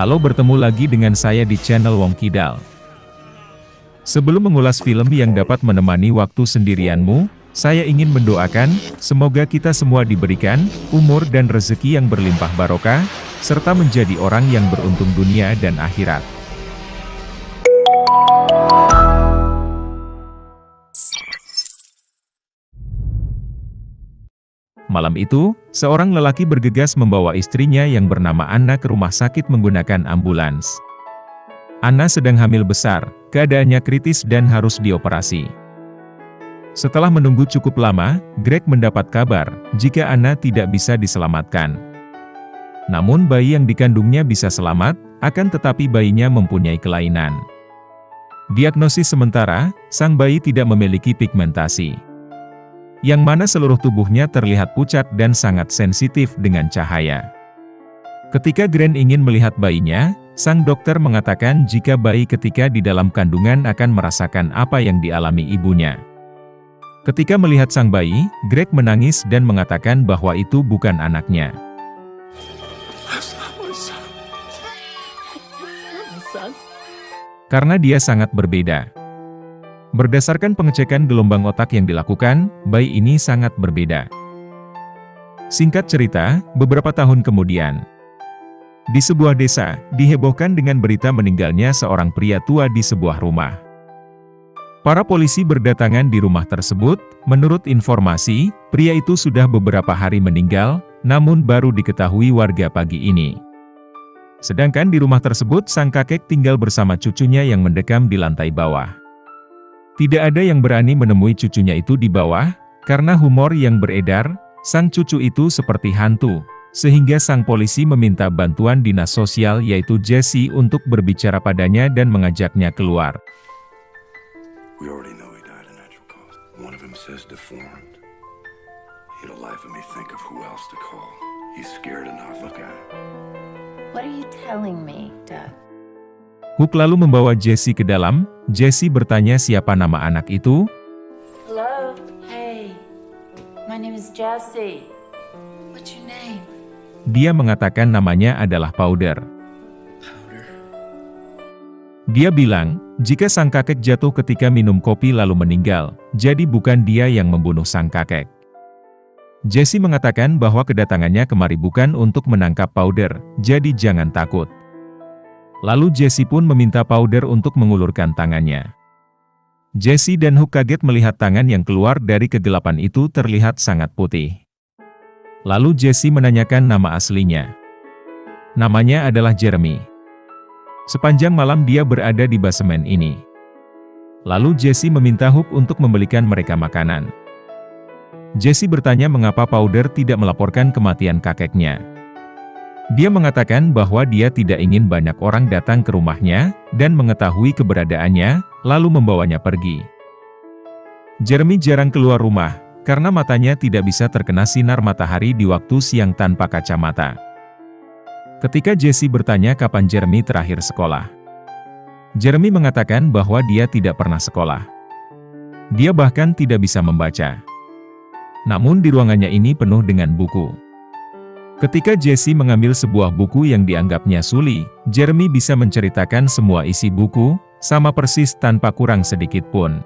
Halo, bertemu lagi dengan saya di channel Wong Kidal. Sebelum mengulas film yang dapat menemani waktu sendirianmu, saya ingin mendoakan, semoga kita semua diberikan umur dan rezeki yang berlimpah barokah, serta menjadi orang yang beruntung dunia dan akhirat. Malam itu, seorang lelaki bergegas membawa istrinya yang bernama Anna ke rumah sakit menggunakan ambulans. Anna sedang hamil besar, keadaannya kritis dan harus dioperasi. Setelah menunggu cukup lama, Greg mendapat kabar jika Anna tidak bisa diselamatkan. Namun bayi yang dikandungnya bisa selamat, akan tetapi bayinya mempunyai kelainan. Diagnosis sementara, sang bayi tidak memiliki pigmentasi, yang mana seluruh tubuhnya terlihat pucat dan sangat sensitif dengan cahaya. Ketika Grant ingin melihat bayinya, sang dokter mengatakan jika bayi ketika di dalam kandungan akan merasakan apa yang dialami ibunya. Ketika melihat sang bayi, Greg menangis dan mengatakan bahwa itu bukan anaknya. Karena dia sangat berbeda. Berdasarkan pengecekan gelombang otak yang dilakukan, bayi ini sangat berbeda. Singkat cerita, beberapa tahun kemudian, di sebuah desa, dihebohkan dengan berita meninggalnya seorang pria tua di sebuah rumah. Para polisi berdatangan di rumah tersebut. Menurut informasi, pria itu sudah beberapa hari meninggal, namun baru diketahui warga pagi ini. Sedangkan di rumah tersebut, sang kakek tinggal bersama cucunya yang mendekam di lantai bawah. Tidak ada yang berani menemui cucunya itu di bawah, karena humor yang beredar, sang cucu itu seperti hantu, sehingga sang polisi meminta bantuan dinas sosial yaitu Jesse untuk berbicara padanya dan mengajaknya keluar. What are you telling me, Dad? Hook lalu membawa Jesse ke dalam. Jesse bertanya siapa nama anak itu. Hello? Hey, my name is Jesse. What's your name? Dia mengatakan namanya adalah Powder. Dia bilang, jika sang kakek jatuh ketika minum kopi lalu meninggal, jadi bukan dia yang membunuh sang kakek. Jesse mengatakan bahwa kedatangannya kemari bukan untuk menangkap Powder, jadi jangan takut. Lalu Jesse pun meminta Powder untuk mengulurkan tangannya. Jesse dan Hook kaget melihat tangan yang keluar dari kegelapan itu terlihat sangat putih. Lalu Jesse menanyakan nama aslinya. Namanya adalah Jeremy. Sepanjang malam dia berada di basemen ini. Lalu Jesse meminta Hook untuk membelikan mereka makanan. Jesse bertanya mengapa Powder tidak melaporkan kematian kakeknya. Dia mengatakan bahwa dia tidak ingin banyak orang datang ke rumahnya, dan mengetahui keberadaannya, lalu membawanya pergi. Jeremy jarang keluar rumah, karena matanya tidak bisa terkena sinar matahari di waktu siang tanpa kacamata. Ketika Jesse bertanya kapan Jeremy terakhir sekolah, Jeremy mengatakan bahwa dia tidak pernah sekolah. Dia bahkan tidak bisa membaca. Namun di ruangannya ini penuh dengan buku. Ketika Jesse mengambil sebuah buku yang dianggapnya suli, Jeremy bisa menceritakan semua isi buku, sama persis tanpa kurang sedikit pun.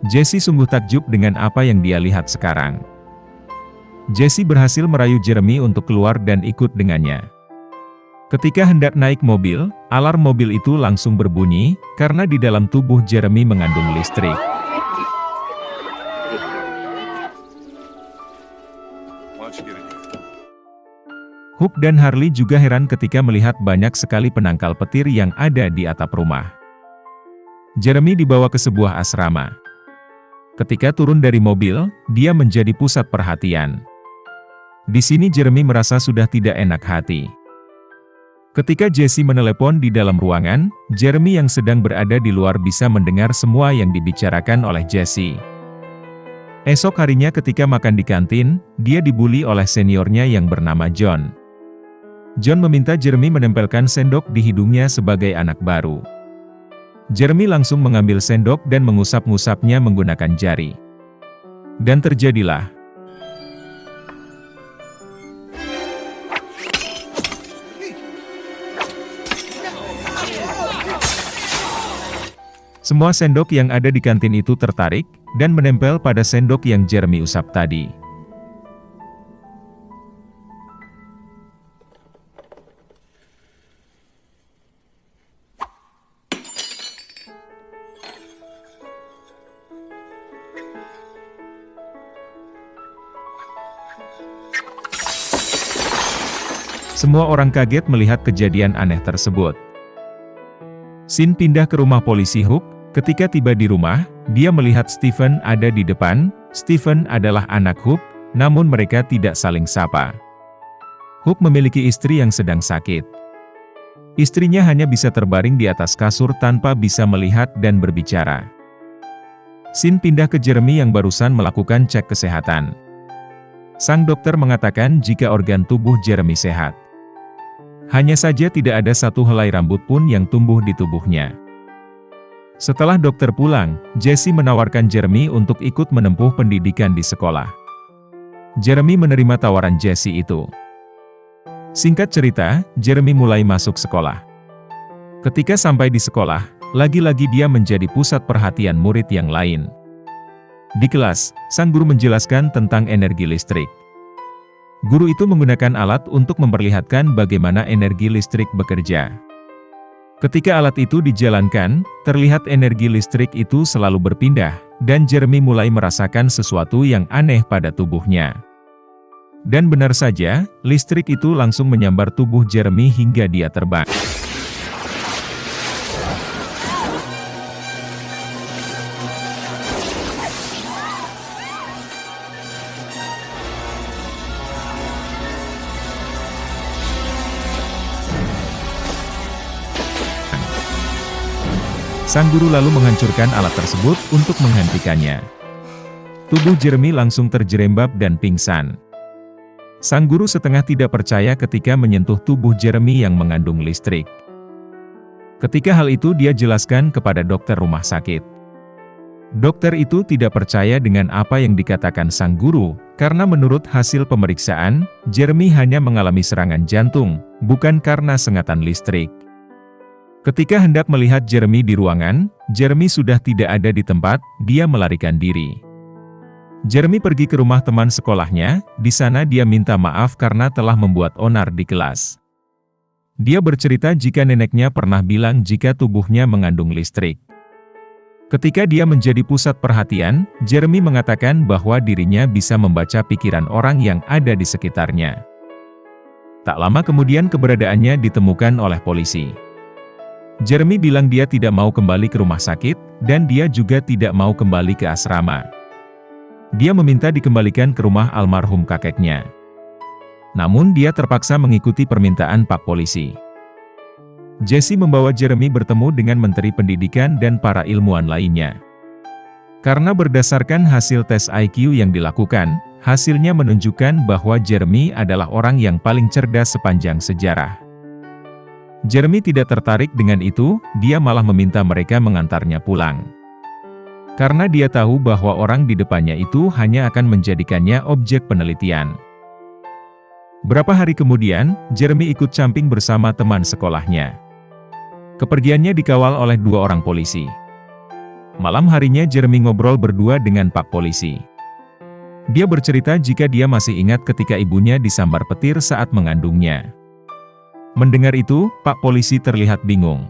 Jesse sungguh takjub dengan apa yang dia lihat sekarang. Jesse berhasil merayu Jeremy untuk keluar dan ikut dengannya. Ketika hendak naik mobil, alarm mobil itu langsung berbunyi, karena di dalam tubuh Jeremy mengandung listrik. Hook dan Harley juga heran ketika melihat banyak sekali penangkal petir yang ada di atap rumah. Jeremy dibawa ke sebuah asrama. Ketika turun dari mobil, dia menjadi pusat perhatian. Di sini Jeremy merasa sudah tidak enak hati. Ketika Jesse menelepon di dalam ruangan, Jeremy yang sedang berada di luar bisa mendengar semua yang dibicarakan oleh Jesse. Esok harinya ketika makan di kantin, dia dibully oleh seniornya yang bernama John. John meminta Jeremy menempelkan sendok di hidungnya sebagai anak baru. Jeremy langsung mengambil sendok dan mengusap-ngusapnya menggunakan jari. Dan terjadilah. Semua sendok yang ada di kantin itu tertarik, dan menempel pada sendok yang Jeremy usap tadi. Semua orang kaget melihat kejadian aneh tersebut. Sin pindah ke rumah polisi Hook. Ketika tiba di rumah, dia melihat Stephen ada di depan. Stephen adalah anak Hook, namun mereka tidak saling sapa. Hook memiliki istri yang sedang sakit. Istrinya hanya bisa terbaring di atas kasur tanpa bisa melihat dan berbicara. Sin pindah ke Jeremy yang barusan melakukan cek kesehatan. Sang dokter mengatakan jika organ tubuh Jeremy sehat. Hanya saja tidak ada satu helai rambut pun yang tumbuh di tubuhnya. Setelah dokter pulang, Jesse menawarkan Jeremy untuk ikut menempuh pendidikan di sekolah. Jeremy menerima tawaran Jesse itu. Singkat cerita, Jeremy mulai masuk sekolah. Ketika sampai di sekolah, lagi-lagi dia menjadi pusat perhatian murid yang lain. Di kelas, sang guru menjelaskan tentang energi listrik. Guru itu menggunakan alat untuk memperlihatkan bagaimana energi listrik bekerja. Ketika alat itu dijalankan, terlihat energi listrik itu selalu berpindah, dan Jeremy mulai merasakan sesuatu yang aneh pada tubuhnya. Dan benar saja, listrik itu langsung menyambar tubuh Jeremy hingga dia terbang. Sang guru lalu menghancurkan alat tersebut untuk menghentikannya. Tubuh Jeremy langsung terjerembab dan pingsan. Sang guru setengah tidak percaya ketika menyentuh tubuh Jeremy yang mengandung listrik. Ketika hal itu dia jelaskan kepada dokter rumah sakit. Dokter itu tidak percaya dengan apa yang dikatakan sang guru, karena menurut hasil pemeriksaan, Jeremy hanya mengalami serangan jantung, bukan karena sengatan listrik. Ketika hendak melihat Jeremy di ruangan, Jeremy sudah tidak ada di tempat, dia melarikan diri. Jeremy pergi ke rumah teman sekolahnya, di sana dia minta maaf karena telah membuat onar di kelas. Dia bercerita jika neneknya pernah bilang jika tubuhnya mengandung listrik. Ketika dia menjadi pusat perhatian, Jeremy mengatakan bahwa dirinya bisa membaca pikiran orang yang ada di sekitarnya. Tak lama kemudian keberadaannya ditemukan oleh polisi. Jeremy bilang dia tidak mau kembali ke rumah sakit, dan dia juga tidak mau kembali ke asrama. Dia meminta dikembalikan ke rumah almarhum kakeknya. Namun dia terpaksa mengikuti permintaan Pak Polisi. Jesse membawa Jeremy bertemu dengan Menteri Pendidikan dan para ilmuwan lainnya. Karena berdasarkan hasil tes IQ yang dilakukan, hasilnya menunjukkan bahwa Jeremy adalah orang yang paling cerdas sepanjang sejarah. Jeremy tidak tertarik dengan itu, dia malah meminta mereka mengantarnya pulang. Karena dia tahu bahwa orang di depannya itu hanya akan menjadikannya objek penelitian. Berapa hari kemudian, Jeremy ikut camping bersama teman sekolahnya. Kepergiannya dikawal oleh 2 orang polisi. Malam harinya Jeremy ngobrol berdua dengan Pak Polisi. Dia bercerita jika dia masih ingat ketika ibunya disambar petir saat mengandungnya. Mendengar itu, Pak Polisi terlihat bingung.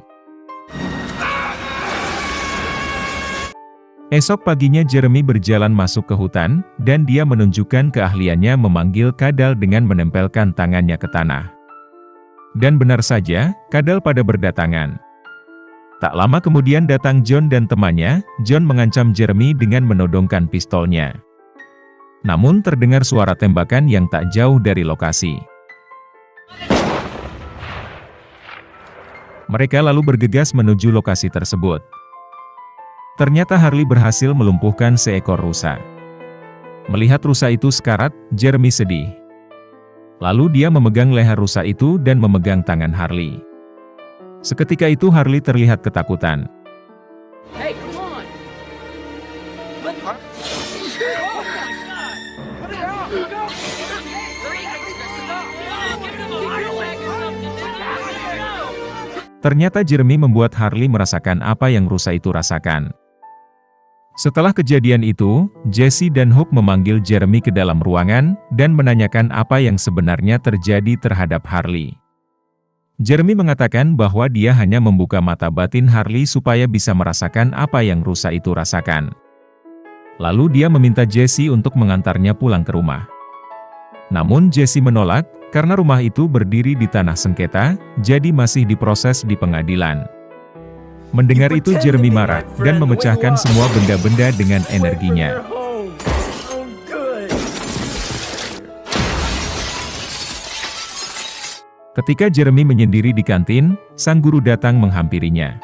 Esok paginya Jeremy berjalan masuk ke hutan, dan dia menunjukkan keahliannya memanggil kadal dengan menempelkan tangannya ke tanah. Dan benar saja, kadal pada berdatangan. Tak lama kemudian datang John dan temannya. John mengancam Jeremy dengan menodongkan pistolnya. Namun terdengar suara tembakan yang tak jauh dari lokasi. Mereka lalu bergegas menuju lokasi tersebut. Ternyata Harley berhasil melumpuhkan seekor rusa. Melihat rusa itu sekarat, Jeremy sedih. Lalu dia memegang leher rusa itu dan memegang tangan Harley. Seketika itu Harley terlihat ketakutan. Hey, come on. Ternyata Jeremy membuat Harley merasakan apa yang rusa itu rasakan. Setelah kejadian itu, Jesse dan Hope memanggil Jeremy ke dalam ruangan dan menanyakan apa yang sebenarnya terjadi terhadap Harley. Jeremy mengatakan bahwa dia hanya membuka mata batin Harley supaya bisa merasakan apa yang rusa itu rasakan. Lalu dia meminta Jesse untuk mengantarnya pulang ke rumah. Namun Jesse menolak, karena rumah itu berdiri di tanah sengketa, jadi masih diproses di pengadilan. Mendengar itu Jeremy marah, dan memecahkan semua benda-benda dengan energinya. Ketika Jeremy menyendiri di kantin, sang guru datang menghampirinya.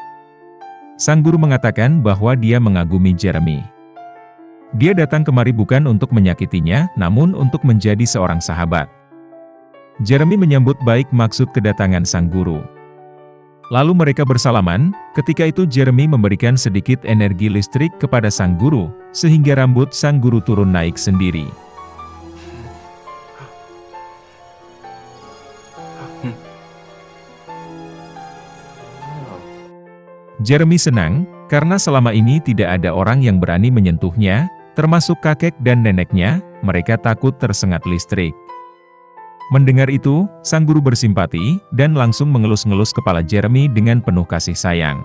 Sang guru mengatakan bahwa dia mengagumi Jeremy. Dia datang kemari bukan untuk menyakitinya, namun untuk menjadi seorang sahabat. Jeremy menyambut baik maksud kedatangan sang guru. Lalu mereka bersalaman, ketika itu Jeremy memberikan sedikit energi listrik kepada sang guru, sehingga rambut sang guru turun naik sendiri. Jeremy senang, karena selama ini tidak ada orang yang berani menyentuhnya, termasuk kakek dan neneknya, mereka takut tersengat listrik. Mendengar itu, sang guru bersimpati, dan langsung mengelus-ngelus kepala Jeremy dengan penuh kasih sayang.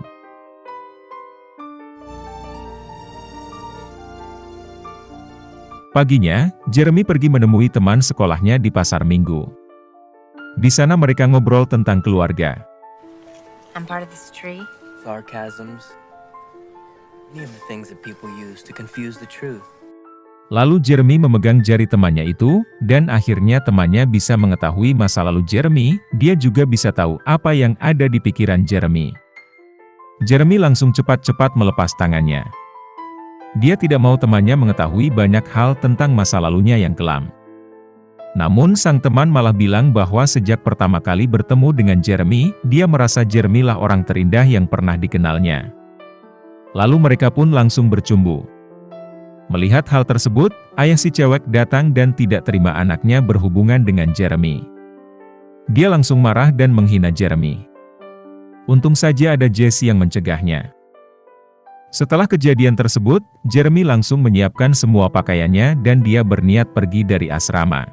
Paginya, Jeremy pergi menemui teman sekolahnya di pasar Minggu. Di sana mereka ngobrol tentang keluarga. I'm part of this tree. Sarcasms, any of the things that people use to confuse the truth. Lalu Jeremy memegang jari temannya itu, dan akhirnya temannya bisa mengetahui masa lalu Jeremy, dia juga bisa tahu apa yang ada di pikiran Jeremy. Jeremy langsung cepat-cepat melepas tangannya. Dia tidak mau temannya mengetahui banyak hal tentang masa lalunya yang kelam. Namun sang teman malah bilang bahwa sejak pertama kali bertemu dengan Jeremy, dia merasa Jeremy lah orang terindah yang pernah dikenalnya. Lalu mereka pun langsung bercumbu. Melihat hal tersebut, ayah si cewek datang dan tidak terima anaknya berhubungan dengan Jeremy. Dia langsung marah dan menghina Jeremy. Untung saja ada Jesse yang mencegahnya. Setelah kejadian tersebut, Jeremy langsung menyiapkan semua pakaiannya dan dia berniat pergi dari asrama.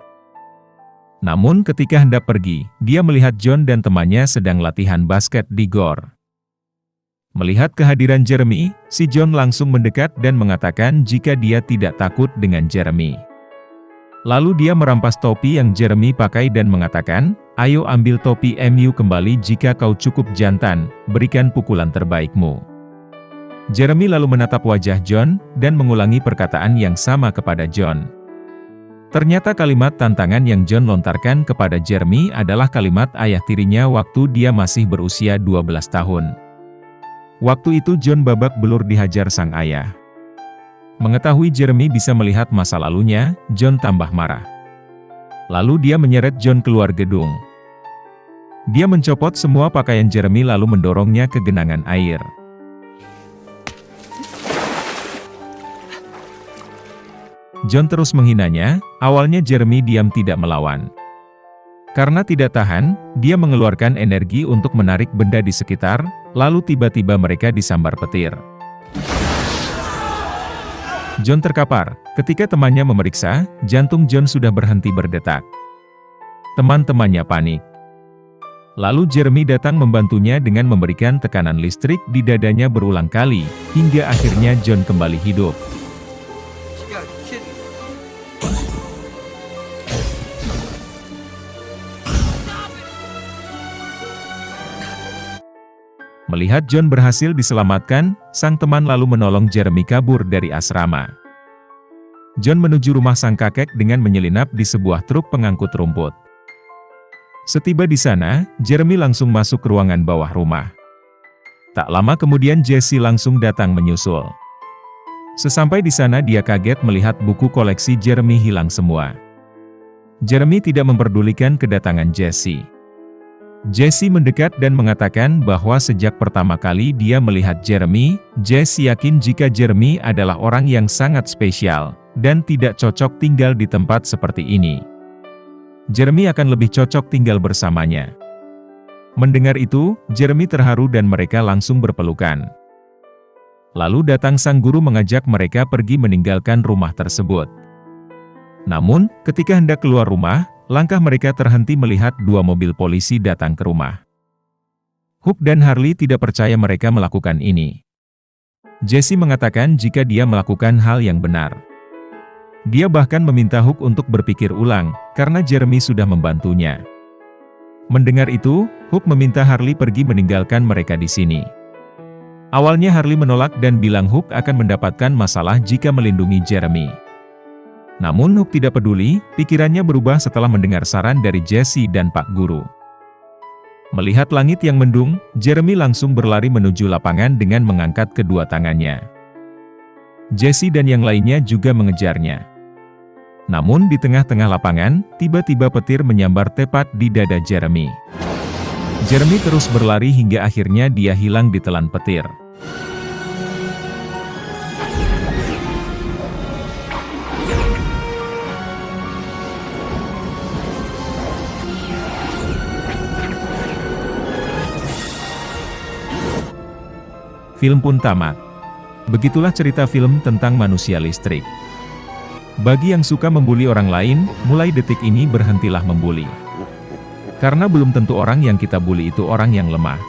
Namun ketika hendak pergi, dia melihat John dan temannya sedang latihan basket di gor. Melihat kehadiran Jeremy, si John langsung mendekat dan mengatakan jika dia tidak takut dengan Jeremy. Lalu dia merampas topi yang Jeremy pakai dan mengatakan, "Ayo ambil topi MU kembali jika kau cukup jantan, berikan pukulan terbaikmu." Jeremy lalu menatap wajah John, dan mengulangi perkataan yang sama kepada John. Ternyata kalimat tantangan yang John lontarkan kepada Jeremy adalah kalimat ayah tirinya waktu dia masih berusia 12 tahun. Waktu itu John babak belur dihajar sang ayah. Mengetahui Jeremy bisa melihat masa lalunya, John tambah marah. Lalu dia menyeret John keluar gedung. Dia mencopot semua pakaian Jeremy lalu mendorongnya ke genangan air. John terus menghinanya. Awalnya Jeremy diam tidak melawan. Karena tidak tahan, dia mengeluarkan energi untuk menarik benda di sekitar, lalu tiba-tiba mereka disambar petir. John terkapar. Ketika temannya memeriksa, jantung John sudah berhenti berdetak. Teman-temannya panik. Lalu Jeremy datang membantunya dengan memberikan tekanan listrik di dadanya berulang kali, hingga akhirnya John kembali hidup. Melihat John berhasil diselamatkan, sang teman lalu menolong Jeremy kabur dari asrama. John menuju rumah sang kakek dengan menyelinap di sebuah truk pengangkut rumput. Setiba di sana, Jeremy langsung masuk ke ruangan bawah rumah. Tak lama kemudian Jesse langsung datang menyusul. Sesampai di sana dia kaget melihat buku koleksi Jeremy hilang semua. Jeremy tidak memperdulikan kedatangan Jesse. Jesse mendekat dan mengatakan bahwa sejak pertama kali dia melihat Jeremy, Jesse yakin jika Jeremy adalah orang yang sangat spesial, dan tidak cocok tinggal di tempat seperti ini. Jeremy akan lebih cocok tinggal bersamanya. Mendengar itu, Jeremy terharu dan mereka langsung berpelukan. Lalu datang sang guru mengajak mereka pergi meninggalkan rumah tersebut. Namun, ketika hendak keluar rumah, langkah mereka terhenti melihat dua mobil polisi datang ke rumah. Hook dan Harley tidak percaya mereka melakukan ini. Jesse mengatakan jika dia melakukan hal yang benar. Dia bahkan meminta Hook untuk berpikir ulang, karena Jeremy sudah membantunya. Mendengar itu, Hook meminta Harley pergi meninggalkan mereka di sini. Awalnya Harley menolak dan bilang Hook akan mendapatkan masalah jika melindungi Jeremy. Namun Hook tidak peduli, pikirannya berubah setelah mendengar saran dari Jesse dan Pak Guru. Melihat langit yang mendung, Jeremy langsung berlari menuju lapangan dengan mengangkat kedua tangannya. Jesse dan yang lainnya juga mengejarnya. Namun di tengah-tengah lapangan, tiba-tiba petir menyambar tepat di dada Jeremy. Jeremy terus berlari hingga akhirnya dia hilang ditelan petir. Film pun tamat. Begitulah cerita film tentang manusia listrik. Bagi yang suka membuli orang lain, mulai detik ini berhentilah membuli. Karena belum tentu orang yang kita bully itu orang yang lemah.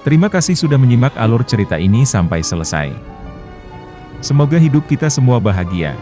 Terima kasih sudah menyimak alur cerita ini sampai selesai. Semoga hidup kita semua bahagia.